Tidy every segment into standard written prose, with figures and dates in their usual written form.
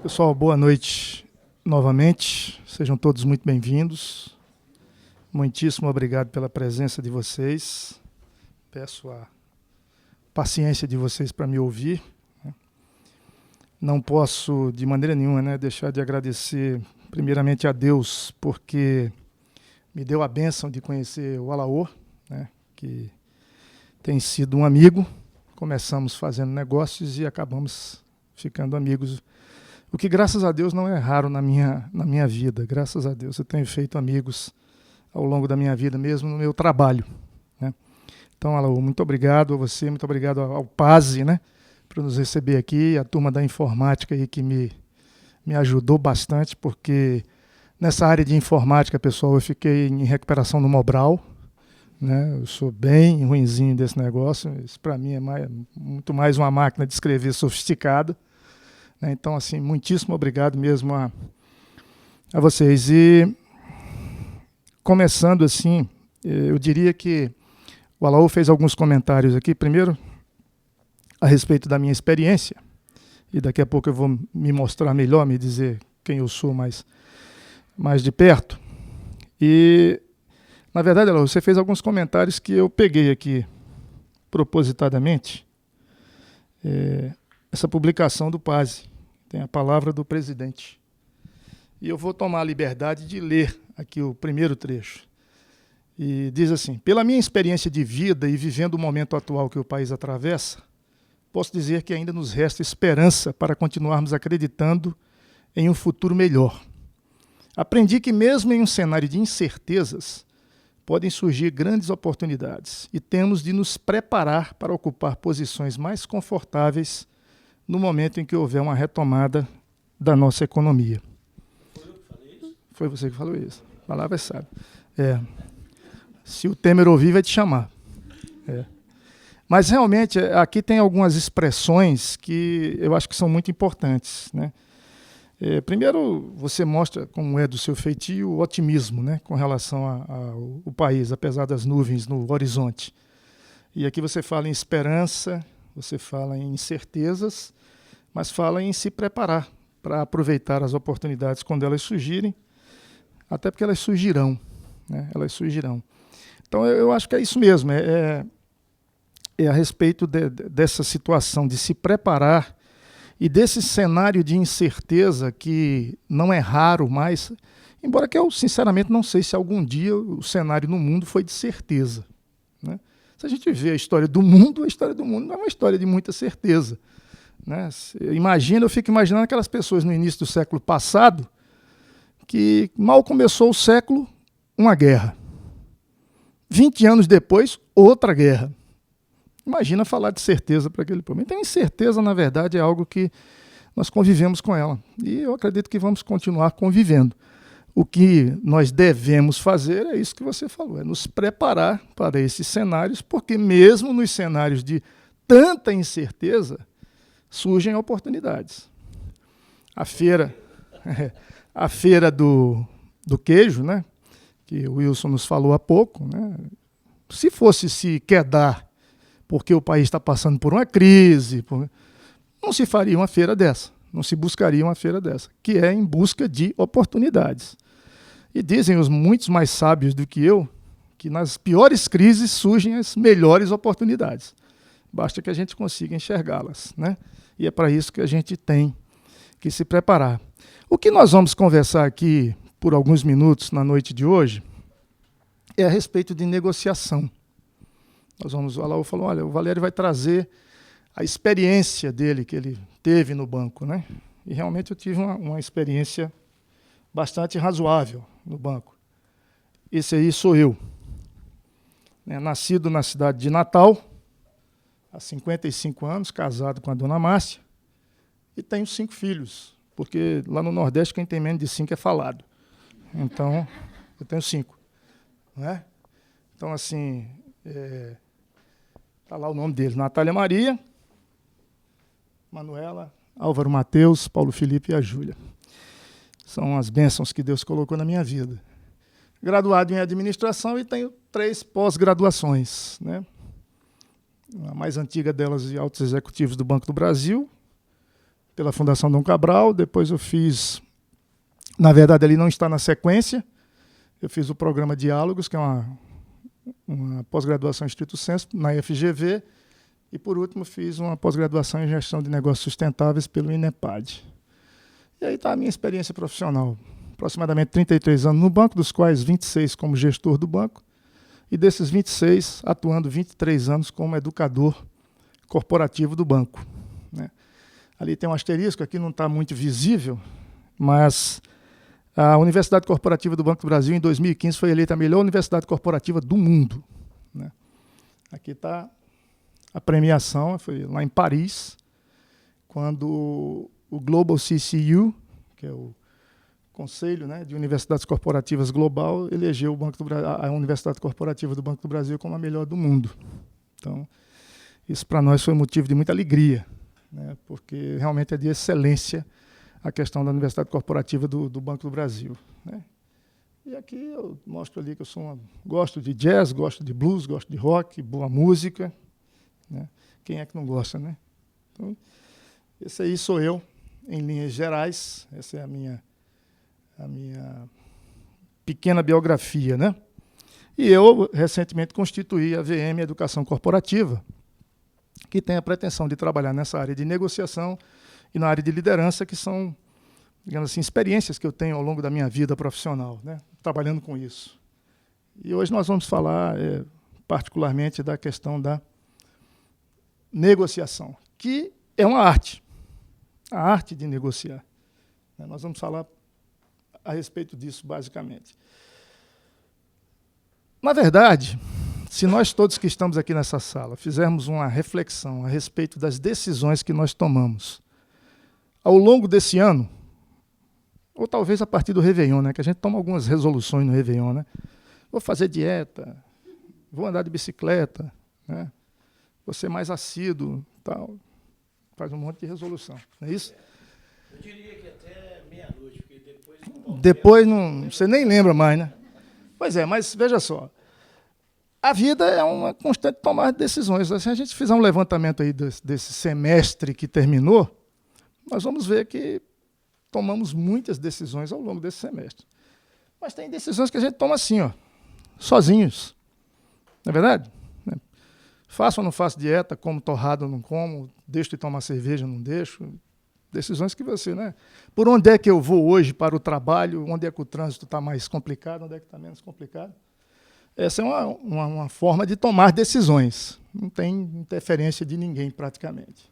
Pessoal, boa noite novamente. Sejam todos muito bem-vindos. Muitíssimo obrigado pela presença de vocês. Peço a paciência de vocês para me ouvir. Não posso, de maneira nenhuma, deixar de agradecer primeiramente a Deus, porque me deu a bênção de conhecer o Alaor, que tem sido um amigo. Começamos fazendo negócios e acabamos ficando amigos. O que, graças a Deus, não é raro na minha vida. Graças a Deus, eu tenho feito amigos ao longo da minha vida, mesmo no meu trabalho. Então, Alaor, muito obrigado a você, muito obrigado ao Pazi, por nos receber aqui, a turma da informática aí que me ajudou bastante, porque nessa área de informática, pessoal, eu fiquei em recuperação no Mobral. Eu sou bem ruinzinho desse negócio. Isso, para mim, é muito mais uma máquina de escrever sofisticada. Então, assim, muitíssimo obrigado mesmo a vocês. E, começando assim, eu diria que o Alaor fez alguns comentários aqui. Primeiro, a respeito da minha experiência. E daqui a pouco eu vou me mostrar melhor, me dizer quem eu sou mais de perto. E, na verdade, Alaor, você fez alguns comentários que eu peguei aqui propositadamente. Essa publicação do Pazi, tem a palavra do presidente. E eu vou tomar a liberdade de ler aqui o primeiro trecho. E diz assim: pela minha experiência de vida e vivendo o momento atual que o país atravessa, posso dizer que ainda nos resta esperança para continuarmos acreditando em um futuro melhor. Aprendi que mesmo em um cenário de incertezas, podem surgir grandes oportunidades e temos de nos preparar para ocupar posições mais confortáveis no momento em que houver uma retomada da nossa economia. Foi eu que falei isso? Foi você que falou isso. A palavra é sábia. Se o Temer ouvir, vai te chamar. Mas, realmente, aqui tem algumas expressões que eu acho que são muito importantes. Primeiro, você mostra, como é do seu feitio, o otimismo com relação ao país, apesar das nuvens no horizonte. E aqui você fala em esperança, você fala em incertezas, mas fala em se preparar para aproveitar as oportunidades quando elas surgirem, até porque elas surgirão. Elas surgirão. Então, eu acho que é isso mesmo, é a respeito dessa situação de se preparar e desse cenário de incerteza que não é raro mais, embora que eu, sinceramente, não sei se algum dia o cenário no mundo foi de certeza. Se a gente vê a história do mundo não é uma história de muita certeza. Eu fico imaginando aquelas pessoas no início do século passado que mal começou o século, uma guerra. 20 anos depois, outra guerra. Imagina falar de certeza para aquele povo. Então, incerteza, na verdade, é algo que nós convivemos com ela. E eu acredito que vamos continuar convivendo. O que nós devemos fazer é isso que você falou, é nos preparar para esses cenários, porque mesmo nos cenários de tanta incerteza, surgem oportunidades. A feira do queijo, que o Wilson nos falou há pouco, se fosse se quedar porque o país está passando por uma crise, não se faria uma feira dessa, não se buscaria uma feira dessa, que é em busca de oportunidades. E dizem os muitos mais sábios do que eu, que nas piores crises surgem as melhores oportunidades. Basta que a gente consiga enxergá-las. E é para isso que a gente tem que se preparar. O que nós vamos conversar aqui por alguns minutos na noite de hoje é a respeito de negociação. O Alaor falou, olha, o Valério vai trazer a experiência dele, que ele teve no banco. E realmente eu tive uma experiência bastante razoável no banco. Esse aí sou eu. Nascido na cidade de Natal, há 55 anos, casado com a dona Márcia, e tenho 5 filhos, porque lá no Nordeste quem tem menos de 5 é falado. Então, eu tenho 5. Então, assim, está lá o nome deles: Natália Maria, Manuela, Álvaro Mateus, Paulo Felipe e a Júlia. São as bênçãos que Deus colocou na minha vida. Graduado em administração e tenho 3 pós-graduações. A mais antiga delas, de altos executivos do Banco do Brasil, pela Fundação Dom Cabral, depois eu fiz, na verdade, ele não está na sequência, eu fiz o programa Diálogos, que é uma pós-graduação em estrito sensu, na FGV, e, por último, fiz uma pós-graduação em Gestão de Negócios Sustentáveis pelo INEPAD. E aí está a minha experiência profissional. Aproximadamente 33 anos no banco, dos quais 26 como gestor do banco, e desses 26, atuando 23 anos como educador corporativo do banco, né? Ali tem um asterisco, aqui não está muito visível, mas a Universidade Corporativa do Banco do Brasil, em 2015, foi eleita a melhor universidade corporativa do mundo, né? Aqui está a premiação, foi lá em Paris, quando o Global CCU, que é o Conselho, né, de Universidades Corporativas Global, elegeu o Banco do a Universidade Corporativa do Banco do Brasil como a melhor do mundo. Então, isso para nós foi motivo de muita alegria, né, porque realmente é de excelência a questão da Universidade Corporativa do Banco do Brasil, né. E aqui eu mostro ali que eu gosto de jazz, gosto de blues, gosto de rock, boa música, né. Quem é que não gosta, né? Então, esse aí sou eu, em linhas gerais. Essa é a minha pequena biografia, né? E eu recentemente constituí a VM Educação Corporativa, que tem a pretensão de trabalhar nessa área de negociação e na área de liderança, que são, digamos assim, experiências que eu tenho ao longo da minha vida profissional, né, trabalhando com isso. E hoje nós vamos falar particularmente da questão da negociação, que é uma arte, a arte de negociar. Nós vamos falar a respeito disso, basicamente. Na verdade, se nós todos que estamos aqui nessa sala fizermos uma reflexão a respeito das decisões que nós tomamos ao longo desse ano, ou talvez a partir do Réveillon, né, que a gente toma algumas resoluções no Réveillon, né? Vou fazer dieta, vou andar de bicicleta, né? Vou ser mais assíduo, tal. Faz um monte de resolução, não é isso? Eu diria que até meia-noite, porque depois... Depois não, você nem lembra mais, né? Pois é, mas veja só, a vida é uma constante tomada de decisões. Se a gente fizer um levantamento aí desse semestre que terminou, nós vamos ver que tomamos muitas decisões ao longo desse semestre. Mas tem decisões que a gente toma assim, ó, sozinhos. Não é verdade? Faço ou não faço dieta, como torrado ou não como, deixo de tomar cerveja ou não deixo. Decisões que você, né? Por onde é que eu vou hoje para o trabalho, onde é que o trânsito está mais complicado, onde é que está menos complicado. Essa é uma forma de tomar decisões. Não tem interferência de ninguém, praticamente.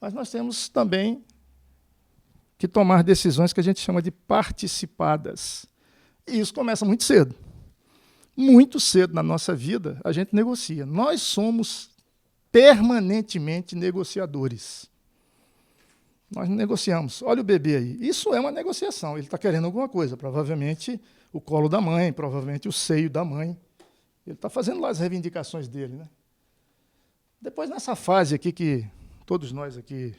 Mas nós temos também que tomar decisões que a gente chama de participadas. E isso começa muito cedo. Muito cedo na nossa vida, a gente negocia. Nós somos permanentemente negociadores. Nós negociamos. Olha o bebê aí. Isso é uma negociação. Ele está querendo alguma coisa. Provavelmente o colo da mãe, provavelmente o seio da mãe. Ele está fazendo lá as reivindicações dele, né? Depois, nessa fase aqui, que todos nós aqui,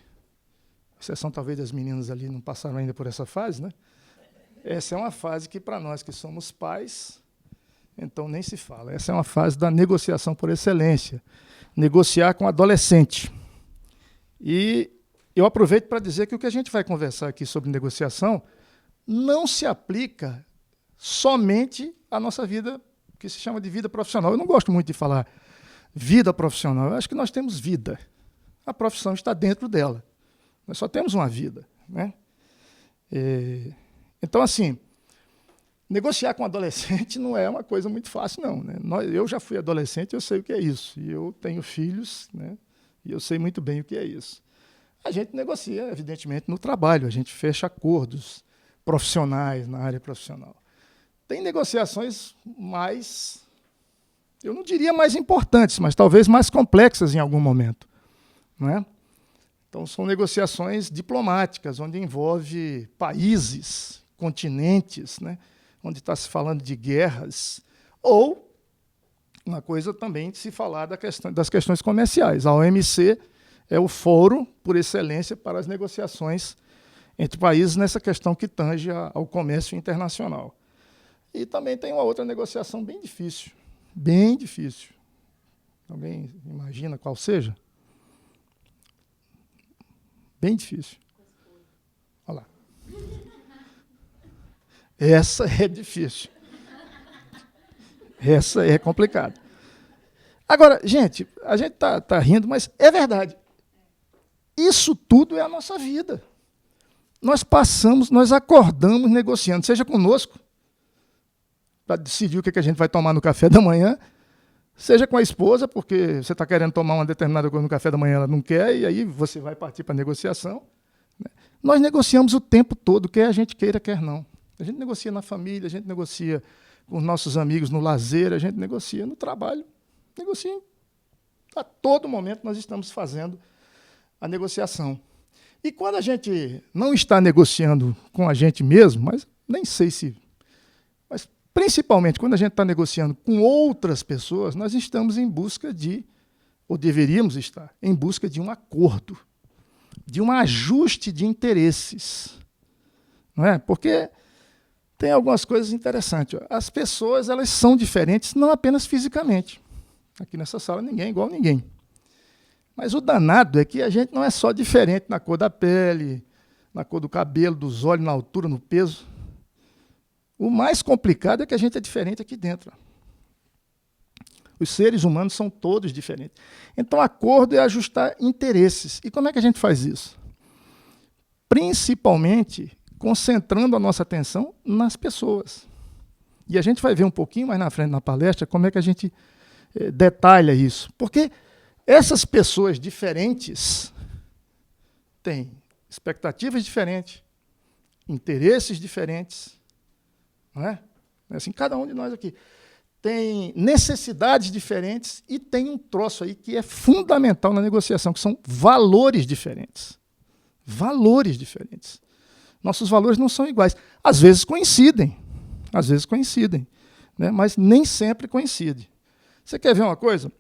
exceção talvez das meninas ali, não passaram ainda por essa fase, né? Essa é uma fase que, para nós que somos pais, então nem se fala. Essa é uma fase da negociação por excelência. Negociar com adolescente. E eu aproveito para dizer que o que a gente vai conversar aqui sobre negociação não se aplica somente à nossa vida, que se chama de vida profissional. Eu não gosto muito de falar vida profissional. Eu acho que nós temos vida. A profissão está dentro dela. Nós só temos uma vida, né? Então, assim, negociar com adolescente não é uma coisa muito fácil, não, né? Eu já fui adolescente, eu sei o que é isso. E eu tenho filhos, né? E eu sei muito bem o que é isso. A gente negocia, evidentemente, no trabalho. A gente fecha acordos profissionais na área profissional. Tem negociações mais, eu não diria mais importantes, mas talvez mais complexas em algum momento, não é? Então, são negociações diplomáticas, onde envolve países, continentes, né? Onde está se falando de guerras, ou uma coisa também de se falar das questões comerciais. A OMC é o fórum, por excelência, para as negociações entre países nessa questão que tange ao comércio internacional. E também tem uma outra negociação bem difícil. Bem difícil. Alguém imagina qual seja? Bem difícil. Essa é difícil. Essa é complicada. Agora, gente, a gente tá rindo, mas é verdade. Isso tudo é a nossa vida. Nós passamos, nós acordamos negociando, seja conosco, para decidir o que a gente vai tomar no café da manhã, seja com a esposa, porque você está querendo tomar uma determinada coisa no café da manhã, ela não quer, e aí você vai partir para a negociação. Nós negociamos o tempo todo, quer a gente queira, quer não. A gente negocia na família, a gente negocia com os nossos amigos no lazer, a gente negocia no trabalho, negocia. A todo momento nós estamos fazendo a negociação. E quando a gente não está negociando com a gente mesmo, mas nem sei se... Mas principalmente quando a gente está negociando com outras pessoas, nós estamos em busca de, ou deveríamos estar, em busca de um acordo, de um ajuste de interesses. Não é? Porque tem algumas coisas interessantes. As pessoas, elas são diferentes, não apenas fisicamente. Aqui nessa sala ninguém é igual a ninguém. Mas o danado é que a gente não é só diferente na cor da pele, na cor do cabelo, dos olhos, na altura, no peso. O mais complicado é que a gente é diferente aqui dentro. Os seres humanos são todos diferentes. Então, acordo é ajustar interesses. E como é que a gente faz isso? Principalmente concentrando a nossa atenção nas pessoas. E a gente vai ver um pouquinho mais na frente na palestra como é que a gente detalha isso. Porque essas pessoas diferentes têm expectativas diferentes, interesses diferentes, não é? Assim, cada um de nós aqui tem necessidades diferentes e tem um troço aí que é fundamental na negociação, que são valores diferentes. Valores diferentes. Nossos valores não são iguais. Às vezes coincidem, né? Mas nem sempre coincidem. Você quer ver uma coisa?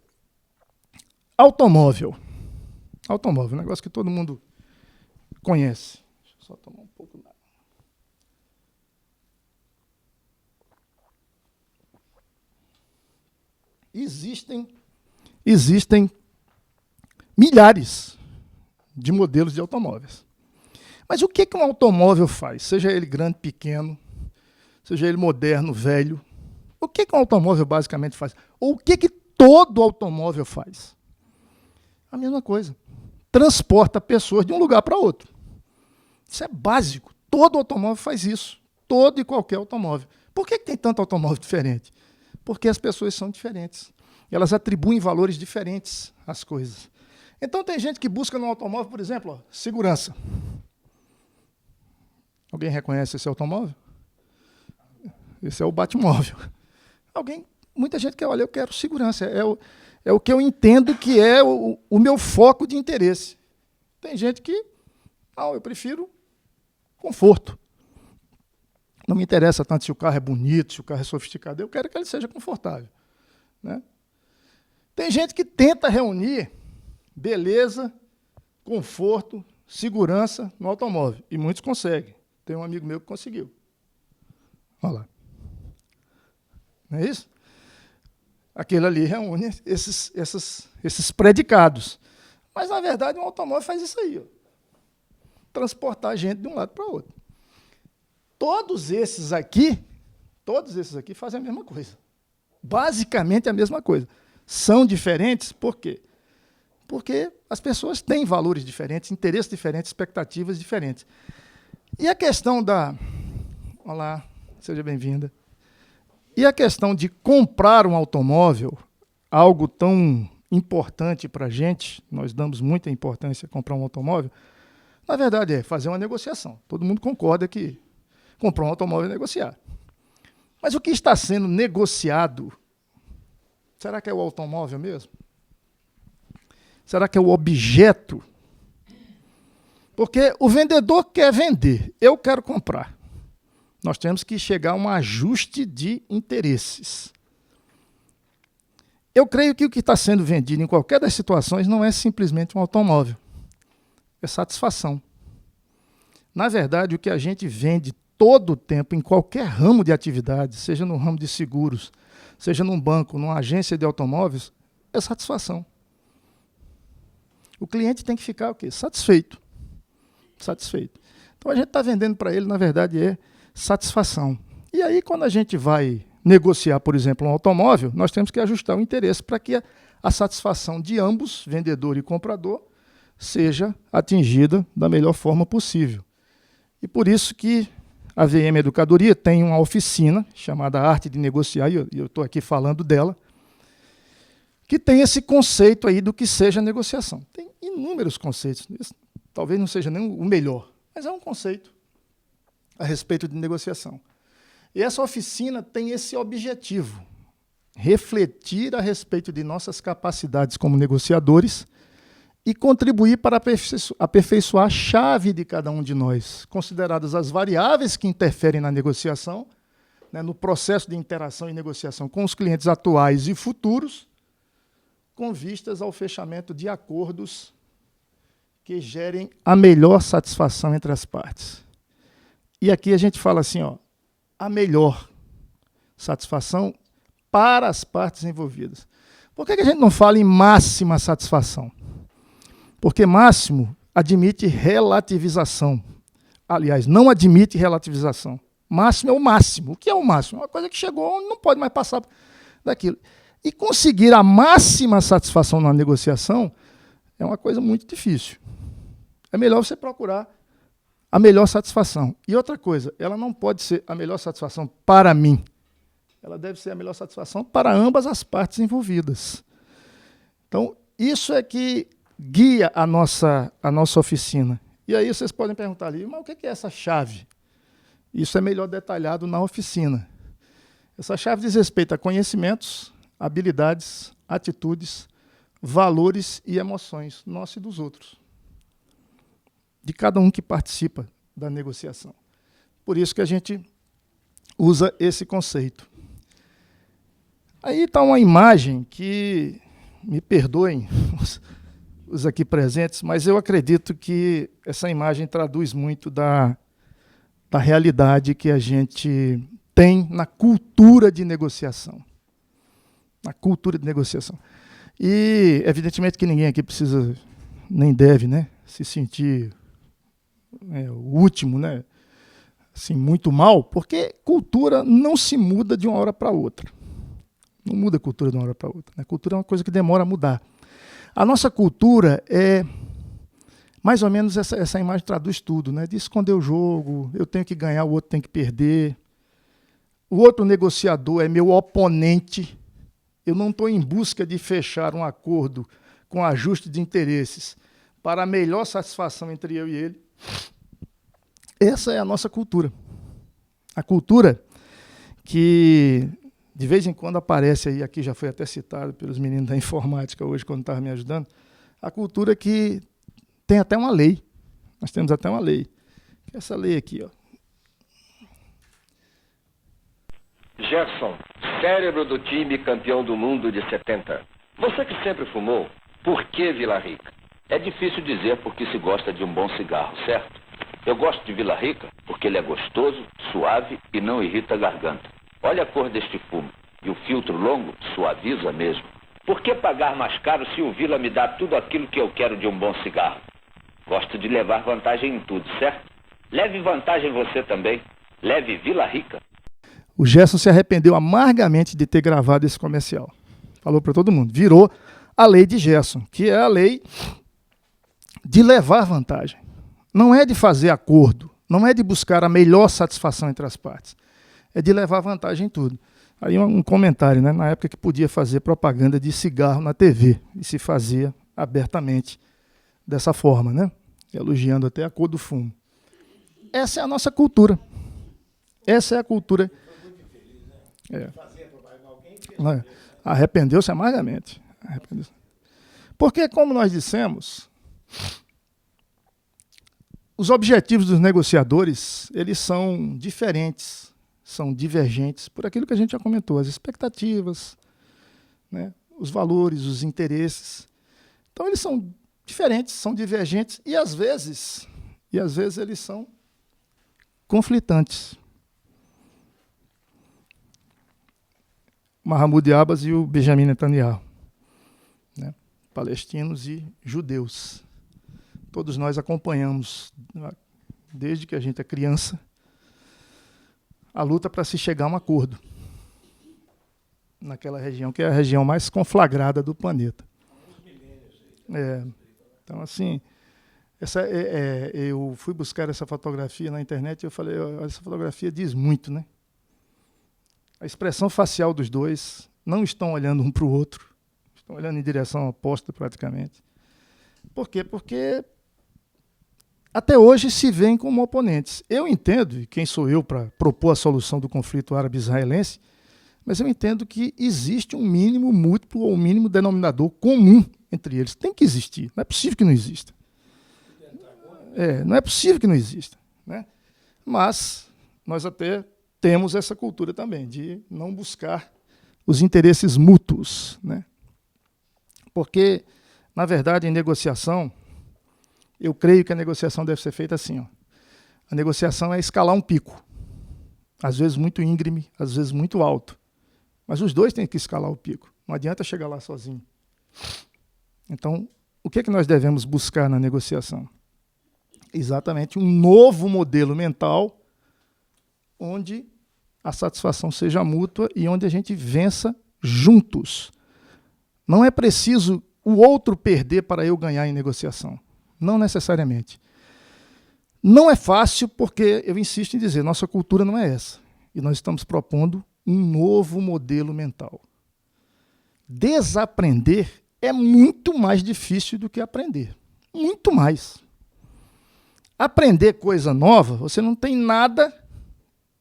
Automóvel. Automóvel, um negócio que todo mundo conhece. Deixa eu só tomar um pouco d'água. Existem milhares de modelos de automóveis. Mas o que um automóvel faz? Seja ele grande, pequeno, seja ele moderno, velho. O que um automóvel basicamente faz? Ou o que todo automóvel faz? A mesma coisa. Transporta pessoas de um lugar para outro. Isso é básico. Todo automóvel faz isso. Todo e qualquer automóvel. Por que tem tanto automóvel diferente? Porque as pessoas são diferentes. Elas atribuem valores diferentes às coisas. Então tem gente que busca no automóvel, por exemplo, segurança. Alguém reconhece esse automóvel? Esse é o Batmóvel. Muita gente quer, olha, eu quero segurança. É o que eu entendo que é o meu foco de interesse. Tem gente que, não, eu prefiro conforto. Não me interessa tanto se o carro é bonito, se o carro é sofisticado, eu quero que ele seja confortável. Né? Tem gente que tenta reunir beleza, conforto, segurança no automóvel, e muitos conseguem. Tem um amigo meu que conseguiu. Olha lá. Não é isso? Aquele ali reúne esses predicados. Mas, na verdade, um automóvel faz isso aí. Ó. Transportar a gente de um lado para o outro. Todos esses aqui fazem a mesma coisa. Basicamente a mesma coisa. São diferentes por quê? Porque as pessoas têm valores diferentes, interesses diferentes, expectativas diferentes. E a questão da... Olá, seja bem-vinda. E a questão de comprar um automóvel, algo tão importante para a gente, nós damos muita importância a comprar um automóvel, na verdade é fazer uma negociação. Todo mundo concorda que comprar um automóvel é negociar. Mas o que está sendo negociado, será que é o automóvel mesmo? Será que é o objeto? Porque o vendedor quer vender, eu quero comprar. Nós temos que chegar a um ajuste de interesses. Eu creio que o que está sendo vendido em qualquer das situações não é simplesmente um automóvel. É satisfação. Na verdade, o que a gente vende todo o tempo, em qualquer ramo de atividade, seja no ramo de seguros, seja num banco, numa agência de automóveis, é satisfação. O cliente tem que ficar o quê? Satisfeito. Então, a gente está vendendo para ele, na verdade, é satisfação. E aí, quando a gente vai negociar, por exemplo, um automóvel, nós temos que ajustar o interesse para que a satisfação de ambos, vendedor e comprador, seja atingida da melhor forma possível. E por isso que a VM Educadoria tem uma oficina chamada Arte de Negociar, e eu estou aqui falando dela, que tem esse conceito aí do que seja negociação. Tem inúmeros conceitos, talvez não seja nem o melhor, mas é um conceito a respeito de negociação. E essa oficina tem esse objetivo, refletir a respeito de nossas capacidades como negociadores e contribuir para aperfeiçoar a chave de cada um de nós, consideradas as variáveis que interferem na negociação, né, no processo de interação e negociação com os clientes atuais e futuros, com vistas ao fechamento de acordos que gerem a melhor satisfação entre as partes. E aqui a gente fala assim, ó, a melhor satisfação para as partes envolvidas. Por que a gente não fala em máxima satisfação? Porque máximo admite relativização. Aliás, não admite relativização. Máximo é o máximo. O que é o máximo? É uma coisa que chegou, não pode mais passar daquilo. E conseguir a máxima satisfação na negociação é uma coisa muito difícil. É melhor você procurar a melhor satisfação. E outra coisa, ela não pode ser a melhor satisfação para mim. Ela deve ser a melhor satisfação para ambas as partes envolvidas. Então, isso é que guia a nossa oficina. E aí vocês podem perguntar ali, mas o que é essa chave? Isso é melhor detalhado na oficina. Essa chave diz respeito a conhecimentos, habilidades, atitudes, valores e emoções, nossos e dos outros, de cada um que participa da negociação. Por isso que a gente usa esse conceito. Aí está uma imagem que, me perdoem os aqui presentes, mas eu acredito que essa imagem traduz muito da realidade que a gente tem na cultura de negociação. Na cultura de negociação. E, evidentemente, que ninguém aqui precisa, nem deve, né, se sentir o último, né, assim, muito mal, porque cultura não se muda de uma hora para outra. Não muda a cultura de uma hora para outra. Né? Cultura é uma coisa que demora a mudar. A nossa cultura é, mais ou menos, essa imagem traduz tudo, né? De esconder o jogo, eu tenho que ganhar, o outro tem que perder. O outro negociador é meu oponente. Eu não estou em busca de fechar um acordo com ajuste de interesses para a melhor satisfação entre eu e ele. Essa é a nossa cultura. A cultura que, de vez em quando, aparece aí, aqui já foi até citado pelos meninos da informática hoje, quando estavam me ajudando, a cultura que tem até uma lei. Nós temos até uma lei. Essa lei aqui, ó. Gerson, cérebro do time campeão do mundo de 70. Você que sempre fumou, por que Vila Rica? É difícil dizer porque se gosta de um bom cigarro, certo? Eu gosto de Vila Rica porque ele é gostoso, suave e não irrita a garganta. Olha a cor deste fumo. E o filtro longo suaviza mesmo. Por que pagar mais caro se o Vila me dá tudo aquilo que eu quero de um bom cigarro? Gosto de levar vantagem em tudo, certo? Leve vantagem você também. Leve Vila Rica. O Gerson se arrependeu amargamente de ter gravado esse comercial. Falou para todo mundo. Virou a lei de Gerson, que é a lei de levar vantagem. Não é de fazer acordo, não é de buscar a melhor satisfação entre as partes. É de levar vantagem em tudo. Aí um comentário, né? Na época que podia fazer propaganda de cigarro na TV, e se fazia abertamente dessa forma, né? Elogiando até a cor do fumo. Essa é a nossa cultura. Essa é a cultura. É. Arrependeu-se amargamente. Arrependeu-se. Porque, como nós dissemos, os objetivos dos negociadores, eles são diferentes, são divergentes, por aquilo que a gente já comentou, as expectativas, né, os valores, os interesses. Então, eles são diferentes, são divergentes e, às vezes eles são conflitantes. Mahmoud Abbas e o Benjamin Netanyahu, né? Palestinos e judeus. Todos nós acompanhamos, desde que a gente é criança, a luta para se chegar a um acordo naquela região, que é a região mais conflagrada do planeta. Então, assim, eu fui buscar essa fotografia na internet e eu falei, essa fotografia diz muito, né? A expressão facial dos dois, não estão olhando um para o outro, estão olhando em direção oposta praticamente. Por quê? Porque até hoje se veem como oponentes. Eu entendo, e quem sou eu para propor a solução do conflito árabe-israelense, mas eu entendo que existe um mínimo múltiplo ou um mínimo denominador comum entre eles. Tem que existir, não é possível que não exista. Não é possível que não exista, né? Mas nós até temos essa cultura também, de não buscar os interesses mútuos, né? Porque, na verdade, em negociação, eu creio que a negociação deve ser feita assim, ó. A negociação é escalar um pico, às vezes muito íngreme, às vezes muito alto. Mas os dois têm que escalar o pico. Não adianta chegar lá sozinho. Então, o que é que nós devemos buscar na negociação? Exatamente um novo modelo mental onde a satisfação seja mútua e onde a gente vença juntos. Não é preciso o outro perder para eu ganhar em negociação. Não necessariamente. Não é fácil porque, eu insisto em dizer, nossa cultura não é essa. E nós estamos propondo um novo modelo mental. Desaprender é muito mais difícil do que aprender. Muito mais. Aprender coisa nova, você não tem nada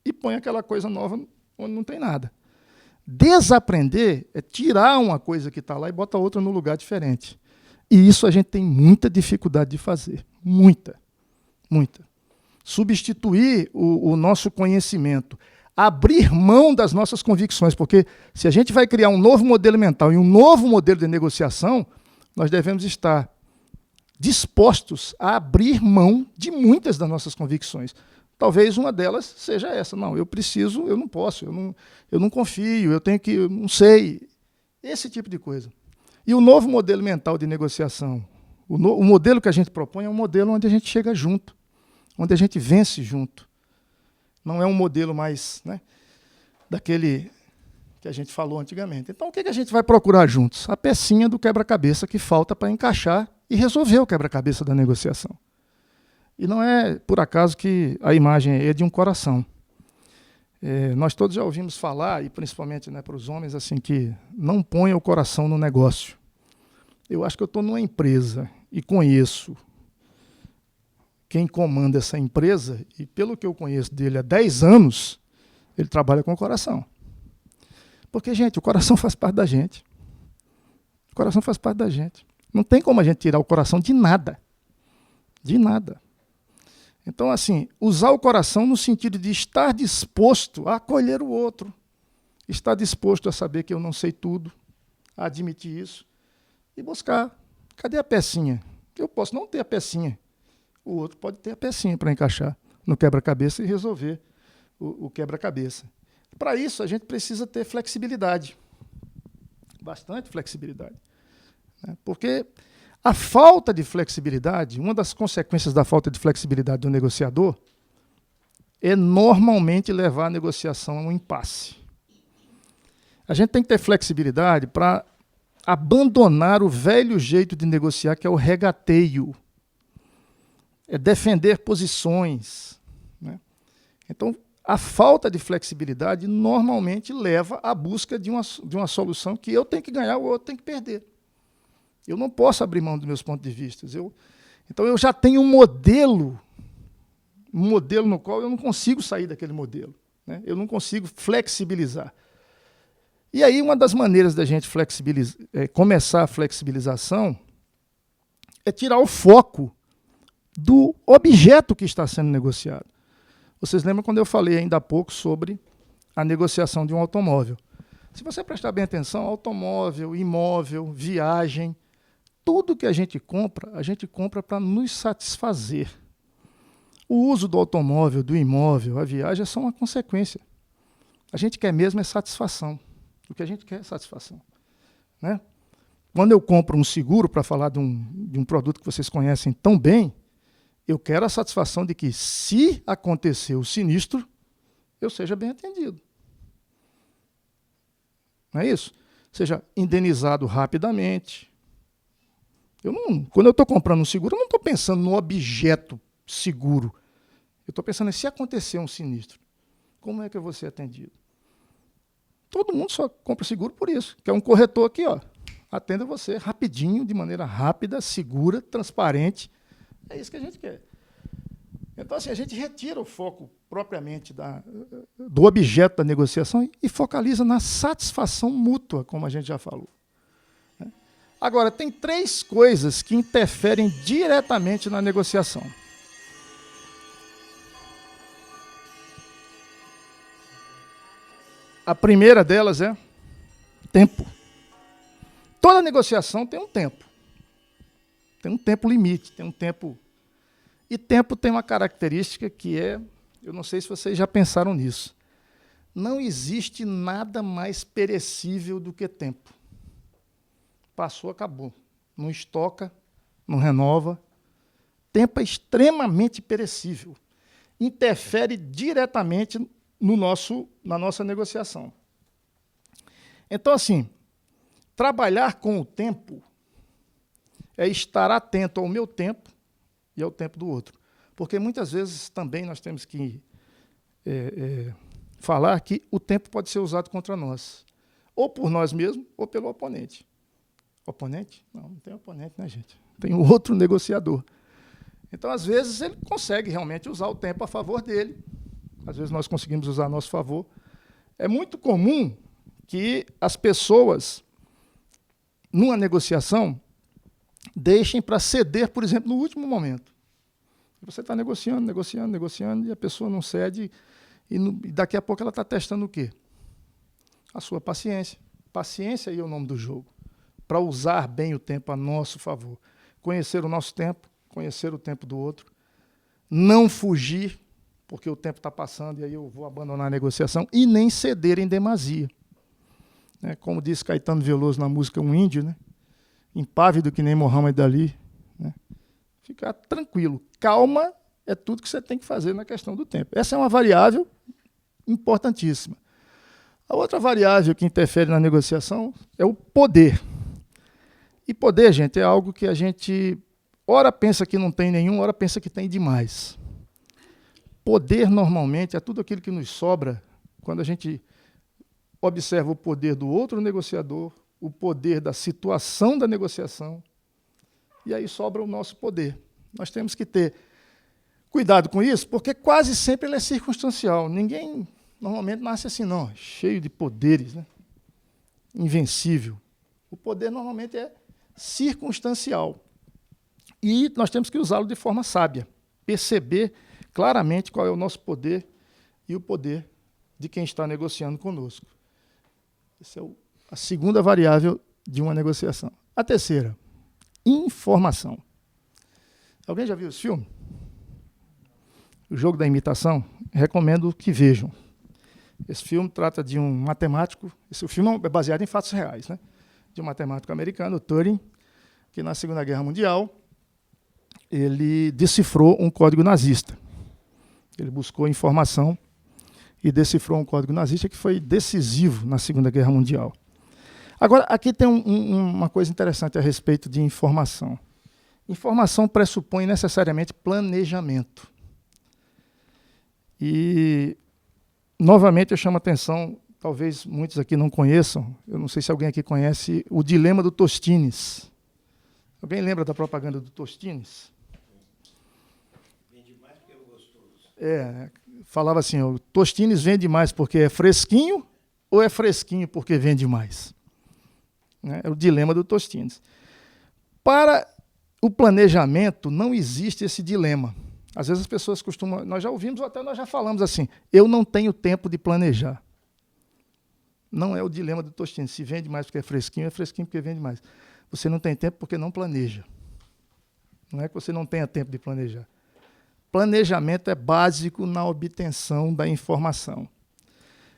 e põe aquela coisa nova onde não tem nada. Desaprender é tirar uma coisa que está lá e bota outra no lugar diferente. E isso a gente tem muita dificuldade de fazer. Muita. Muita. Substituir o nosso conhecimento. Abrir mão das nossas convicções, porque se a gente vai criar um novo modelo mental e um novo modelo de negociação, nós devemos estar dispostos a abrir mão de muitas das nossas convicções. Talvez uma delas seja essa. Não, eu preciso, eu não posso, eu não confio, eu tenho que, eu não sei. Esse tipo de coisa. E o novo modelo mental de negociação, o modelo que a gente propõe é um modelo onde a gente chega junto, onde a gente vence junto. Não é um modelo mais, né, daquele que a gente falou antigamente. Então, o que a gente vai procurar juntos? A pecinha do quebra-cabeça que falta para encaixar e resolver o quebra-cabeça da negociação. E não é por acaso que a imagem é de um coração. Nós todos já ouvimos falar, e principalmente, né, para os homens, assim, que não ponha o coração no negócio. Eu acho que eu estou numa empresa e conheço quem comanda essa empresa, e pelo que eu conheço dele há 10 anos, ele trabalha com o coração. Porque, gente, o coração faz parte da gente. O coração faz parte da gente. Não tem como a gente tirar o coração de nada. De nada. Então, assim, usar o coração no sentido de estar disposto a acolher o outro, estar disposto a saber que eu não sei tudo, a admitir isso, e buscar. Cadê a pecinha? Eu posso não ter a pecinha. O outro pode ter a pecinha para encaixar no quebra-cabeça e resolver o quebra-cabeça. Para isso, a gente precisa ter flexibilidade. Bastante flexibilidade. Né? Porque a falta de flexibilidade, uma das consequências da falta de flexibilidade do negociador é normalmente levar a negociação a um impasse. A gente tem que ter flexibilidade para abandonar o velho jeito de negociar, que é o regateio. É defender posições. Né? Então, a falta de flexibilidade normalmente leva à busca de uma solução que eu tenho que ganhar, o outro tem que perder. Eu não posso abrir mão dos meus pontos de vista. Então, eu já tenho um modelo no qual eu não consigo sair daquele modelo. Né? Eu não consigo flexibilizar. E aí, uma das maneiras da gente começar a flexibilização é tirar o foco do objeto que está sendo negociado. Vocês lembram quando eu falei ainda há pouco sobre a negociação de um automóvel? Se você prestar bem atenção, automóvel, imóvel, viagem, tudo que a gente compra para nos satisfazer. O uso do automóvel, do imóvel, a viagem é só uma consequência. A gente quer mesmo é satisfação. O que a gente quer é satisfação. Né? Quando eu compro um seguro, para falar de um produto que vocês conhecem tão bem, eu quero a satisfação de que, se acontecer o sinistro, eu seja bem atendido. Não é isso? Seja indenizado rapidamente. Quando eu estou comprando um seguro, eu não estou pensando no objeto seguro. Eu estou pensando em se acontecer um sinistro, como é que eu vou ser atendido? Todo mundo só compra seguro por isso, que é um corretor aqui, ó, atenda você rapidinho, de maneira rápida, segura, transparente. É isso que a gente quer. Então, assim, a gente retira o foco propriamente do objeto da negociação e focaliza na satisfação mútua, como a gente já falou. Agora, tem 3 coisas que interferem diretamente na negociação. A primeira delas é tempo. Toda negociação tem um tempo. Tem um tempo limite, tem um tempo. E tempo tem uma característica que é, eu não sei se vocês já pensaram nisso, não existe nada mais perecível do que tempo. Passou, acabou. Não estoca, não renova. Tempo é extremamente perecível. Interfere diretamente na nossa negociação. Então, assim, trabalhar com o tempo é estar atento ao meu tempo e ao tempo do outro. Porque muitas vezes também nós temos que falar que o tempo pode ser usado contra nós, ou por nós mesmos, ou pelo oponente. Oponente? Não tem oponente, né, gente? Tem um outro negociador. Então, às vezes, ele consegue realmente usar o tempo a favor dele. Às vezes, nós conseguimos usar a nosso favor. É muito comum que as pessoas, numa negociação, deixem para ceder, por exemplo, no último momento. Você está negociando, e a pessoa não cede, e daqui a pouco ela está testando o quê? A sua paciência. Paciência aí é o nome do jogo. Para usar bem o tempo a nosso favor. Conhecer o nosso tempo, conhecer o tempo do outro. Não fugir, porque o tempo está passando e aí eu vou abandonar a negociação, e nem ceder em demasia. Como disse Caetano Veloso na música Um Índio, né? Impávido que nem Mohamed Ali. Né? Ficar tranquilo. Calma é tudo que você tem que fazer na questão do tempo. Essa é uma variável importantíssima. A outra variável que interfere na negociação é o poder. E poder, gente, é algo que a gente ora pensa que não tem nenhum, ora pensa que tem demais. Poder, normalmente, é tudo aquilo que nos sobra quando a gente observa o poder do outro negociador, o poder da situação da negociação, e aí sobra o nosso poder. Nós temos que ter cuidado com isso, porque quase sempre ele é circunstancial. Ninguém normalmente nasce assim, não, cheio de poderes, né? Invencível. O poder normalmente é circunstancial. E nós temos que usá-lo de forma sábia, perceber claramente qual é o nosso poder e o poder de quem está negociando conosco. Essa é a segunda variável de uma negociação. A terceira, informação. Alguém já viu esse filme? O Jogo da Imitação? Recomendo que vejam. Esse filme trata de um matemático, esse filme é baseado em fatos reais, né? De um matemático americano, Turing, que na Segunda Guerra Mundial ele decifrou um código nazista. Ele buscou informação e decifrou um código nazista que foi decisivo na Segunda Guerra Mundial. Agora, aqui tem uma coisa interessante a respeito de informação. Informação pressupõe necessariamente planejamento. E, novamente, eu chamo a atenção, talvez muitos aqui não conheçam, eu não sei se alguém aqui conhece, o dilema do Tostines. Alguém lembra da propaganda do Tostines? Vende mais porque é gostoso. Falava assim, o Tostines vende mais porque é fresquinho ou é fresquinho porque vende mais? É o dilema do Tostines. Para o planejamento, não existe esse dilema. Às vezes as pessoas costumam... Nós já ouvimos, ou até nós já falamos assim, eu não tenho tempo de planejar. Não é o dilema do Tostines. Se vende mais porque é fresquinho porque vende mais. Você não tem tempo porque não planeja. Não é que você não tenha tempo de planejar. Planejamento é básico na obtenção da informação.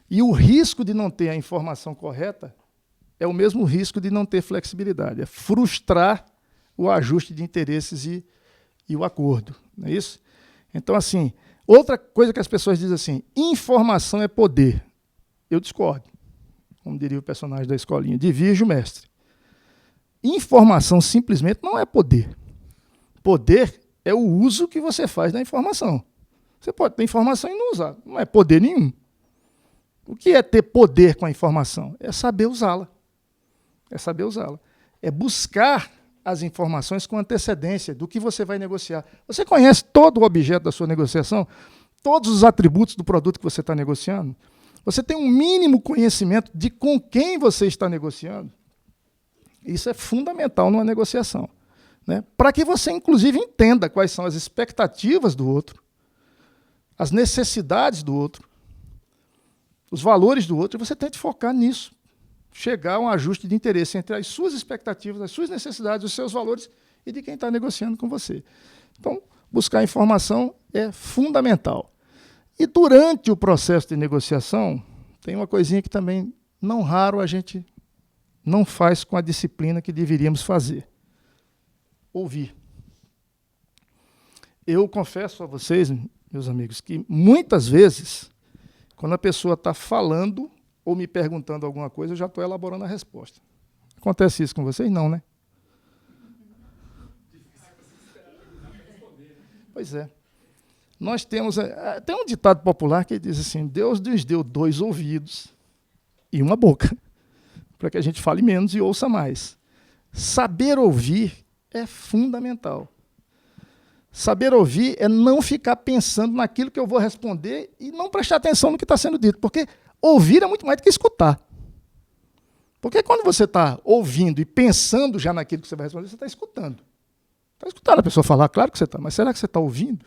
E o risco de não ter a informação correta é o mesmo risco de não ter flexibilidade. É frustrar o ajuste de interesses e o acordo. Não é isso? Então, assim, Outra coisa que as pessoas dizem assim, informação é poder. Eu discordo. Como diria o personagem da escolinha, divirge o mestre. Informação simplesmente não é poder. Poder é o uso que você faz da informação. Você pode ter informação e não usar. Não é poder nenhum. O que é ter poder com a informação? É saber usá-la. É saber usá-la. É buscar as informações com antecedência do que você vai negociar. Você conhece todo o objeto da sua negociação? Todos os atributos do produto que você está negociando? Você tem um mínimo conhecimento de com quem você está negociando? Isso é fundamental numa negociação, né? Para que você, inclusive, entenda quais são as expectativas do outro, as necessidades do outro, os valores do outro, e você tem que focar nisso. Chegar a um ajuste de interesse entre as suas expectativas, as suas necessidades, os seus valores e de quem está negociando com você. Então, buscar informação é fundamental. E durante o processo de negociação, tem uma coisinha que também, não raro, a gente não faz com a disciplina que deveríamos fazer. Ouvir. Eu confesso a vocês, meus amigos, que muitas vezes, quando a pessoa está falando ou me perguntando alguma coisa, eu já estou elaborando a resposta. Acontece isso com vocês? Não, né? Pois é. Nós temos... Tem um ditado popular que diz assim, Deus nos deu 2 ouvidos e uma boca, para que a gente fale menos e ouça mais. Saber ouvir é fundamental. Saber ouvir é não ficar pensando naquilo que eu vou responder e não prestar atenção no que está sendo dito, porque ouvir é muito mais do que escutar. Porque quando você está ouvindo e pensando já naquilo que você vai responder, você está escutando. Está escutando a pessoa falar, claro que você está, mas será que você está ouvindo?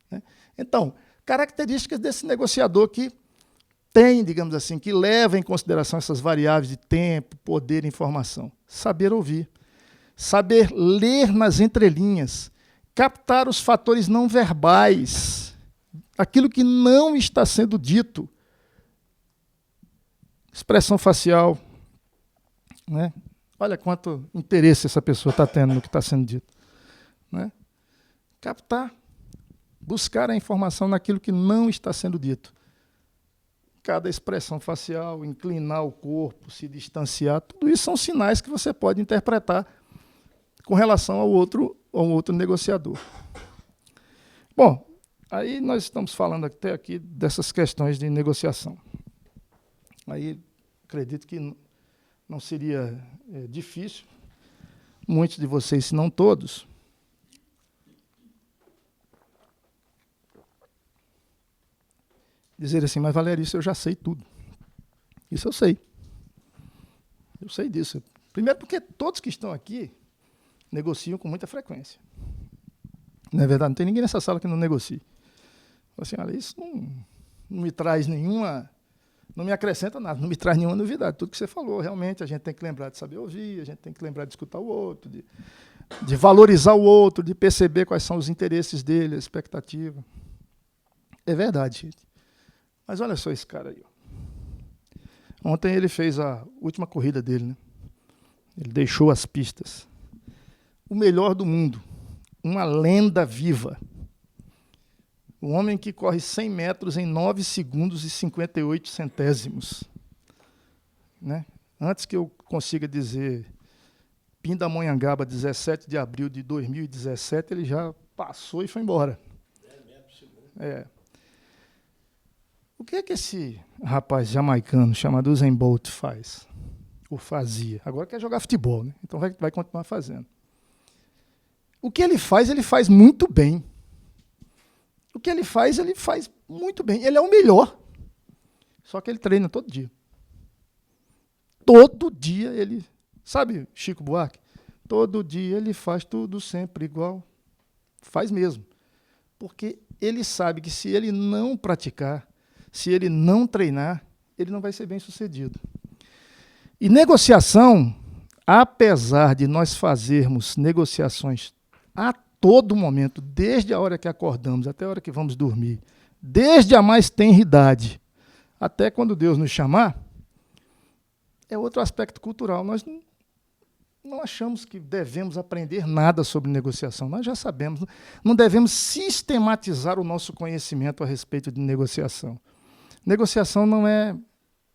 Né? Então, características desse negociador que tem, digamos assim, que leva em consideração essas variáveis de tempo, poder e informação. Saber ouvir. Saber ler nas entrelinhas. Captar os fatores não verbais. Aquilo que não está sendo dito. Expressão facial. Né? Olha quanto interesse essa pessoa está tendo no que está sendo dito. Né? Captar. Buscar a informação naquilo que não está sendo dito. Cada expressão facial, inclinar o corpo, se distanciar, tudo isso são sinais que você pode interpretar com relação ao outro negociador. Bom, aí nós estamos falando até aqui dessas questões de negociação. Aí acredito que não seria difícil, muitos de vocês, se não todos, dizer assim, mas Valério, isso eu já sei tudo. Isso eu sei. Eu sei disso. Primeiro porque todos que estão aqui negociam com muita frequência. Não é verdade? Não tem ninguém nessa sala que não negocie. Assim, olha, isso não me traz nenhuma, não me acrescenta nada, não me traz nenhuma novidade. Tudo que você falou, realmente, a gente tem que lembrar de saber ouvir, a gente tem que lembrar de escutar o outro, de valorizar o outro, de perceber quais são os interesses dele, a expectativa. É verdade, gente. Mas olha só esse cara aí. Ó. Ontem ele fez a última corrida dele, né? Ele deixou as pistas. O melhor do mundo. Uma lenda viva. Um homem que corre 100 metros em 9 segundos e 58 centésimos. Né? Antes que eu consiga dizer Pindamonhangaba, 17 de abril de 2017, ele já passou e foi embora. 10 metros por segundo. É. O que é que esse rapaz jamaicano chamado Usain Bolt faz? Ou fazia? Agora quer jogar futebol, né? Então vai continuar fazendo. O que ele faz muito bem. O que ele faz muito bem. Ele é o melhor. Só que ele treina todo dia. Todo dia ele... Sabe Chico Buarque? Todo dia ele faz tudo sempre igual. Faz mesmo. Porque ele sabe que se ele não praticar, se ele não treinar, ele não vai ser bem sucedido. E negociação, apesar de nós fazermos negociações a todo momento, desde a hora que acordamos até a hora que vamos dormir, desde a mais tenra idade, até quando Deus nos chamar, é outro aspecto cultural. Nós não achamos que devemos aprender nada sobre negociação. Nós já sabemos. Não devemos sistematizar o nosso conhecimento a respeito de negociação. Negociação não é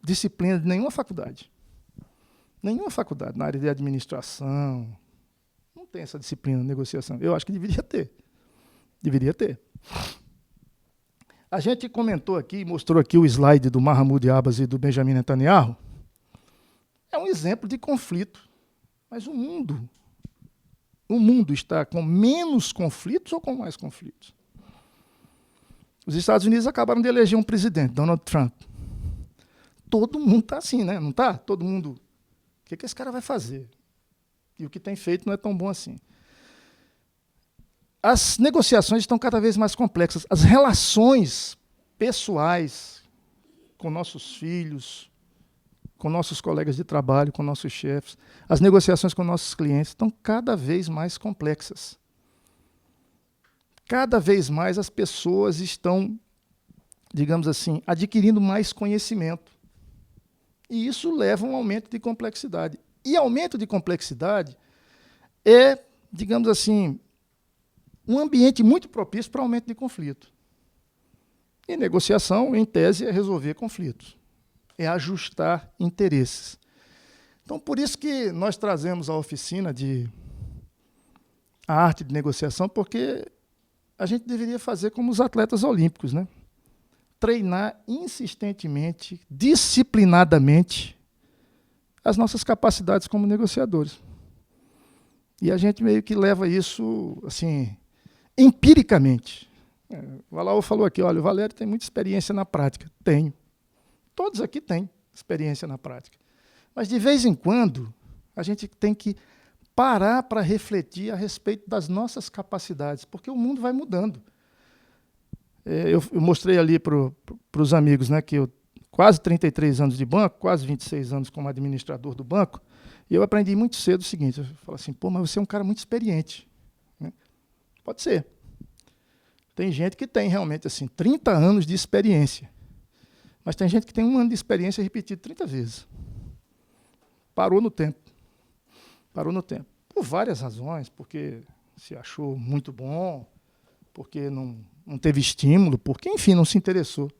disciplina de nenhuma faculdade. Nenhuma faculdade, na área de administração, não tem essa disciplina de negociação. Eu acho que deveria ter. Deveria ter. A gente comentou aqui, mostrou aqui o slide do Mahmoud Abbas e do Benjamin Netanyahu. É um exemplo de conflito. Mas o mundo está com menos conflitos ou com mais conflitos? Os Estados Unidos acabaram de eleger um presidente, Donald Trump. Todo mundo está assim, né? Não está? Todo mundo... O que esse cara vai fazer? E o que tem feito não é tão bom assim. As negociações estão cada vez mais complexas. As relações pessoais com nossos filhos, com nossos colegas de trabalho, com nossos chefes, as negociações com nossos clientes estão cada vez mais complexas. Cada vez mais as pessoas estão, digamos assim, adquirindo mais conhecimento. E isso leva a um aumento de complexidade. E aumento de complexidade é, digamos assim, um ambiente muito propício para aumento de conflito. E negociação, em tese, é resolver conflitos. É ajustar interesses. Então, por isso que nós trazemos a oficina de a arte de negociação, porque a gente deveria fazer como os atletas olímpicos, né? Treinar insistentemente, disciplinadamente, as nossas capacidades como negociadores. E a gente meio que leva isso, assim, empiricamente. O Alaô falou aqui, olha, o Valério tem muita experiência na prática. Tenho. Todos aqui têm experiência na prática. Mas, de vez em quando, a gente tem que parar para refletir a respeito das nossas capacidades, porque o mundo vai mudando. Eu mostrei ali para os amigos, né, que eu quase 33 anos de banco, quase 26 anos como administrador do banco, e eu aprendi muito cedo o seguinte, eu falo assim, pô, mas você é um cara muito experiente. Né? Pode ser. Tem gente que tem realmente assim, 30 anos de experiência, mas tem gente que tem 1 ano de experiência repetido 30 vezes. Parou no tempo. Parou no tempo. Por várias razões, porque se achou muito bom, porque não teve estímulo, porque, enfim, não se interessou.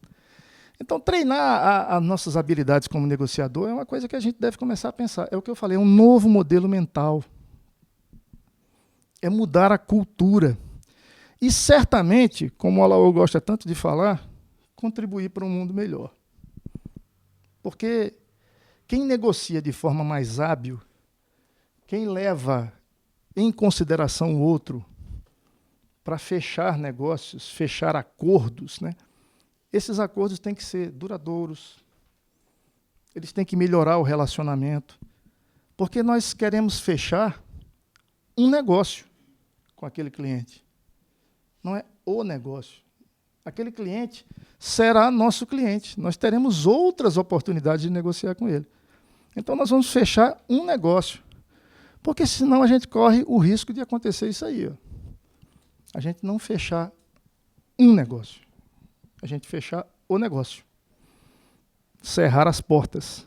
Então, treinar as nossas habilidades como negociador é uma coisa que a gente deve começar a pensar. É o que eu falei, é um novo modelo mental. É mudar a cultura. E, certamente, como o Alaô gosta tanto de falar, contribuir para um mundo melhor. Porque quem negocia de forma mais hábil, quem leva em consideração o outro para fechar negócios, fechar acordos, né? Esses acordos têm que ser duradouros, eles têm que melhorar o relacionamento, porque nós queremos fechar um negócio com aquele cliente, não é o negócio. Aquele cliente será nosso cliente, nós teremos outras oportunidades de negociar com ele. Então nós vamos fechar um negócio, porque senão a gente corre o risco de acontecer isso aí, ó. A gente não fechar um negócio, a gente fechar o negócio. Cerrar as portas.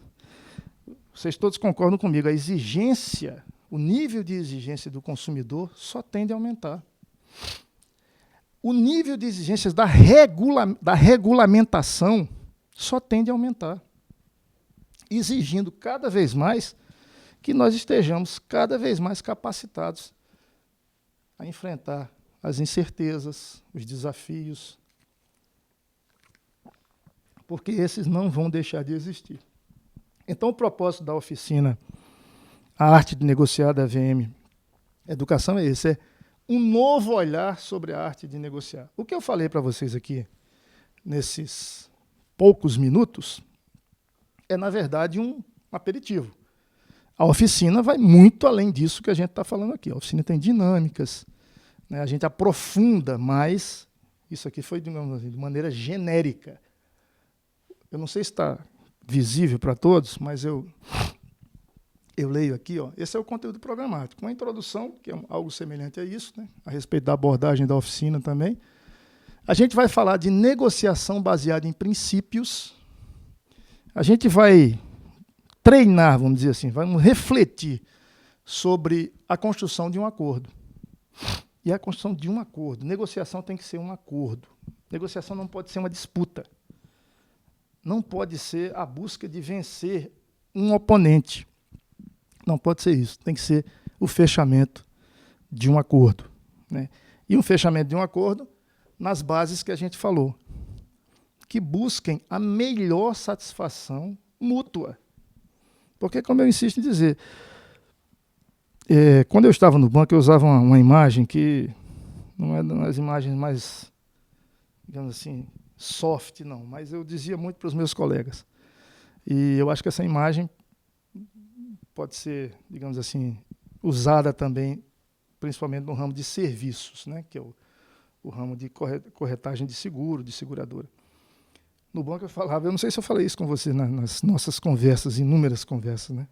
Vocês todos concordam comigo, a exigência, o nível de exigência do consumidor só tende a aumentar. O nível de exigências da regulamentação só tende a aumentar, exigindo cada vez mais que nós estejamos cada vez mais capacitados a enfrentar as incertezas, os desafios, porque esses não vão deixar de existir. Então, o propósito da oficina, a arte de negociar da VM Educação é esse, é um novo olhar sobre a arte de negociar. O que eu falei para vocês aqui, nesses poucos minutos, é, na verdade, um aperitivo. A oficina vai muito além disso que a gente está falando aqui. A oficina tem dinâmicas, né? A gente aprofunda mais. Isso aqui foi de maneira genérica. Eu não sei se está visível para todos, mas eu leio aqui. Ó, esse é o conteúdo programático. Uma introdução, que é algo semelhante a isso, né? A respeito da abordagem da oficina também. A gente vai falar de negociação baseada em princípios. A gente vai treinar, vamos dizer assim, vamos refletir sobre a construção de um acordo. E a construção de um acordo. Negociação tem que ser um acordo. Negociação não pode ser uma disputa. Não pode ser a busca de vencer um oponente. Não pode ser isso. Tem que ser o fechamento de um acordo, né? E um fechamento de um acordo nas bases que a gente falou, que busquem a melhor satisfação mútua. Porque, como eu insisto em dizer, quando eu estava no banco, eu usava uma imagem que não é das imagens mais, digamos assim, soft, não, mas eu dizia muito para os meus colegas. E eu acho que essa imagem pode ser, digamos assim, usada também, principalmente no ramo de serviços, né, que é o ramo de corretagem de seguro, de seguradora. No banco eu falava, eu não sei se eu falei isso com você nas nossas conversas, inúmeras conversas, né?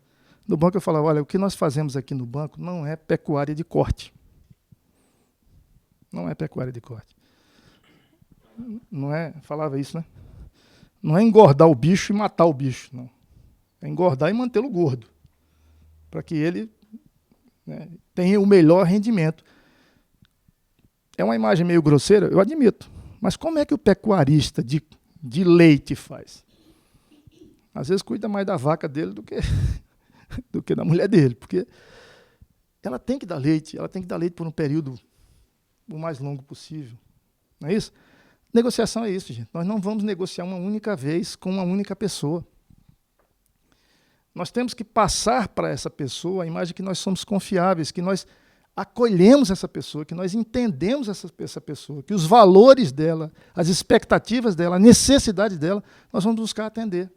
No banco eu falava, olha, o que nós fazemos aqui no banco não é pecuária de corte. Não é pecuária de corte. Não é, falava isso, né? Não é engordar o bicho e matar o bicho, não. É engordar e mantê-lo gordo, para que ele, né, tenha o melhor rendimento. É uma imagem meio grosseira, eu admito. Mas como é que o pecuarista de leite faz? Às vezes cuida mais da vaca dele do que da mulher dele, porque ela tem que dar leite por um período o mais longo possível. Não é isso? Negociação é isso, gente. Nós não vamos negociar uma única vez com uma única pessoa. Nós temos que passar para essa pessoa a imagem que nós somos confiáveis, que nós acolhemos essa pessoa, que nós entendemos essa pessoa, que os valores dela, as expectativas dela, a necessidade dela, nós vamos buscar atender.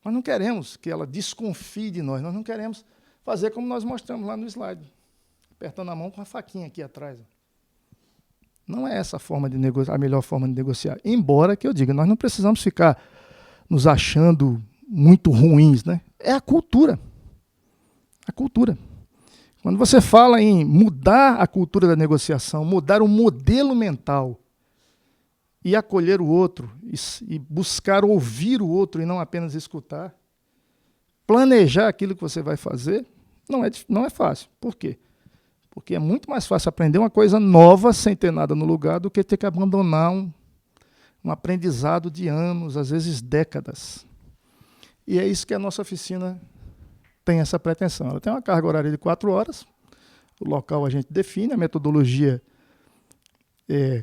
Nós não queremos que ela desconfie de nós, nós não queremos fazer como nós mostramos lá no slide, apertando a mão com a faquinha aqui atrás. Não é essa forma de a melhor forma de negociar. Embora que eu diga, nós não precisamos ficar nos achando muito ruins, né? É a cultura. A cultura. Quando você fala em mudar a cultura da negociação, mudar o modelo mental e acolher o outro, e buscar ouvir o outro e não apenas escutar, planejar aquilo que você vai fazer, não é fácil. Por quê? Porque é muito mais fácil aprender uma coisa nova sem ter nada no lugar do que ter que abandonar um aprendizado de anos, às vezes décadas. E é isso que a nossa oficina tem essa pretensão. Ela tem uma carga horária de 4 horas, o local a gente define, a metodologia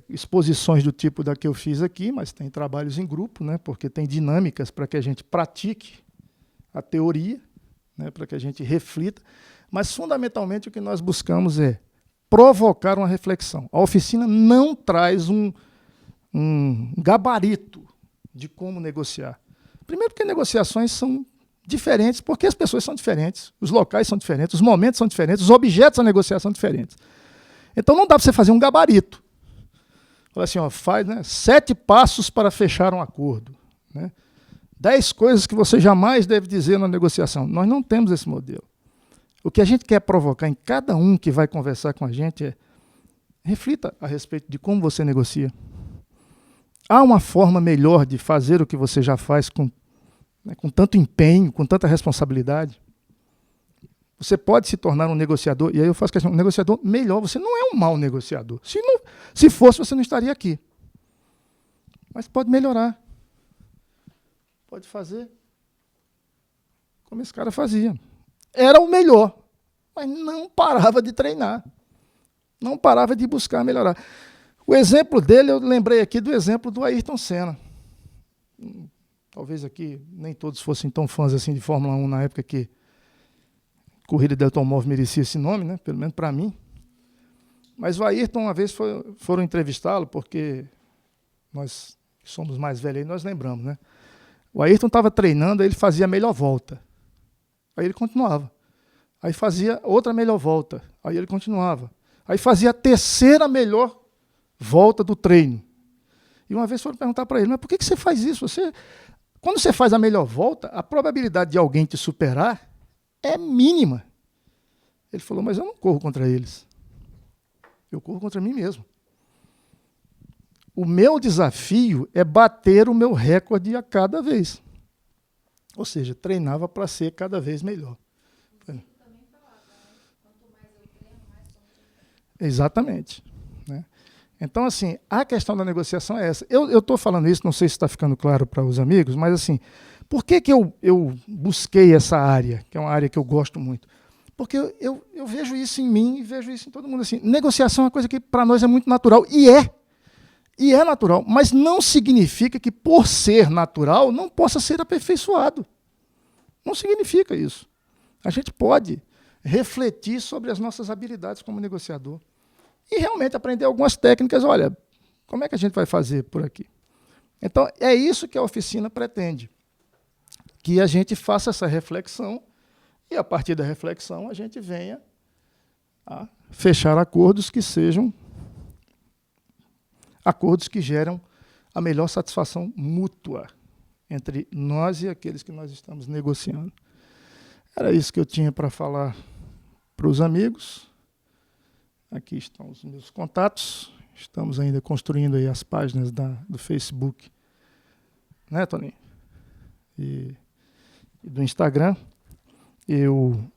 exposições do tipo da que eu fiz aqui, mas tem trabalhos em grupo, né, porque tem dinâmicas para que a gente pratique a teoria, né, para que a gente reflita, mas fundamentalmente o que nós buscamos é provocar uma reflexão. A oficina não traz um gabarito de como negociar. Primeiro porque negociações são diferentes, porque as pessoas são diferentes, os locais são diferentes, os momentos são diferentes, os objetos da negociação são diferentes. Então não dá para você fazer um gabarito. Fala assim, ó, faz, né, 7 passos para fechar um acordo, né? 10 coisas que você jamais deve dizer na negociação. Nós não temos esse modelo. O que a gente quer provocar em cada um que vai conversar com a gente é reflita a respeito de como você negocia. Há uma forma melhor de fazer o que você já faz com tanto empenho, com tanta responsabilidade. Você pode se tornar um negociador, e aí eu faço questão, um negociador melhor. Você não é um mau negociador. Se fosse, você não estaria aqui. Mas pode melhorar. Pode fazer como esse cara fazia. Era o melhor, mas não parava de treinar. Não parava de buscar melhorar. O exemplo dele, eu lembrei aqui do exemplo do Ayrton Senna. Talvez aqui nem todos fossem tão fãs assim de Fórmula 1 na época que corrida de automóvel merecia esse nome, né? Pelo menos para mim. Mas o Ayrton, uma vez, foram entrevistá-lo, porque nós que somos mais velhos aí, nós lembramos, né? O Ayrton estava treinando, aí ele fazia a melhor volta. Aí ele continuava. Aí fazia outra melhor volta. Aí ele continuava. Aí fazia a terceira melhor volta do treino. E uma vez foram perguntar para ele, mas por que você faz isso? Quando você faz a melhor volta, a probabilidade de alguém te superar é mínima. Ele falou, mas eu não corro contra eles. Eu corro contra mim mesmo. O meu desafio é bater o meu recorde a cada vez. Ou seja, treinava para ser cada vez melhor. Exatamente. Né? Então, assim, a questão da negociação é essa. Eu estou falando isso, não sei se está ficando claro para os amigos, mas assim, por que eu busquei essa área, que é uma área que eu gosto muito? Porque eu vejo isso em mim e vejo isso em todo mundo. Assim, negociação é uma coisa que para nós é muito natural, e é natural, mas não significa que por ser natural não possa ser aperfeiçoado. Não significa isso. A gente pode refletir sobre as nossas habilidades como negociador e realmente aprender algumas técnicas. Olha, como é que a gente vai fazer por aqui? Então, é isso que a oficina pretende, que a gente faça essa reflexão e, a partir da reflexão, a gente venha a fechar acordos que sejam acordos que geram a melhor satisfação mútua entre nós e aqueles que nós estamos negociando. Era isso que eu tinha para falar para os amigos. Aqui estão os meus contatos. Estamos ainda construindo aí as páginas do Facebook, né, Toninho? E do Instagram. Eu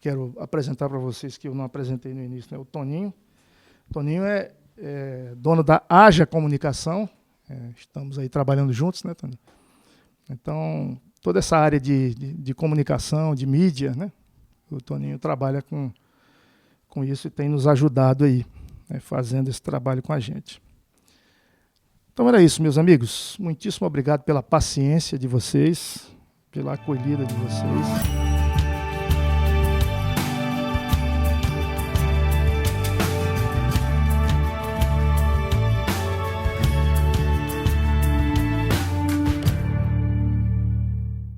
quero apresentar para vocês que eu não apresentei no início, né? O Toninho. O Toninho é dono da Haja Comunicação. Estamos aí trabalhando juntos, né, Toninho? Então, toda essa área de comunicação, de mídia, né? O Toninho trabalha com isso e tem nos ajudado aí, né, fazendo esse trabalho com a gente. Então era isso, meus amigos. Muitíssimo obrigado pela paciência de vocês, pela acolhida de vocês.